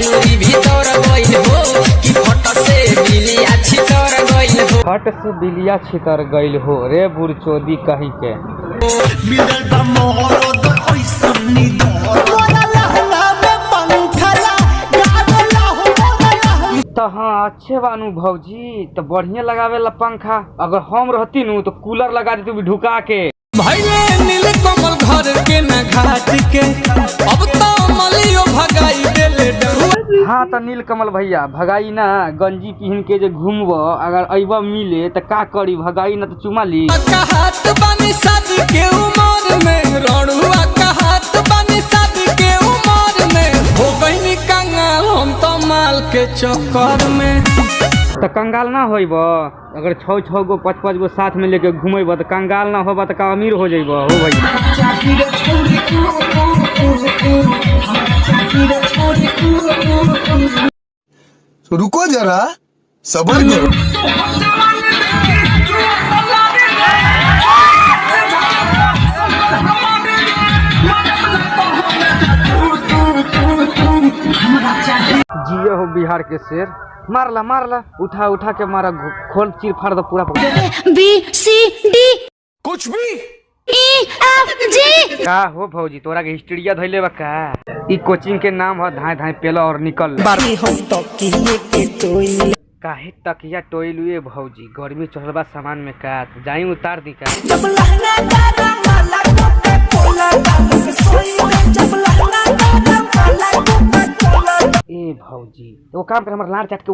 अंगूरी भीतर गइल हो कि फट से बिलिया छितर गइल हो। फट से बिलिया छितर गइल हो रे बुरचोदी कही के। मिलल बा मोहरत ओइसन निदर मोरा लहला में पंखला गावेला हो मोरा। तो हाँ अच्छे बानू भौजी, तो बढ़िया लगावे ला पंखा। अगर हम रहती नू तो कूलर लगा देती भी ढुका के। भैले नील कमल घर के न घाट के अब तो मलियो भगाई देले डहुआ। हाँ तो नील कमल भैया भगाई ना, गंजी पहन के जे घूमब अगर अइब मिले तो का करी, भगाई ना तो चुमा ली। कहत बानी शादी के उमर में रणुआ कहत बानी शादी के उमर में हो गईनी कंगाल हम तो माल के चक्कर में। तो कंगाल ना होइब, अगर 6 गो 5 गो साथ में लेके घूमेब तो कंगाल ना होब तो का अमीर हो जाइब हो भैया। रुको जरा सब्र करो। जियो हो बिहार के शेर, मारला मारला उठा उठा के मारा, खोल चीर फाड़ दो पूरा। BCD कुछ भी EFG। का हो भौजी तोरा के हिस्ट्रिया धइले बा का? ई कोचिंग के नाम है धाए धाए पेलो और निकल। काहे तकिया टोइलुए भौजी, गर्मी चढ़ल बा सामान में का जाई उतार दी का। ए भौजी वो काम कर, हमर लार चाट के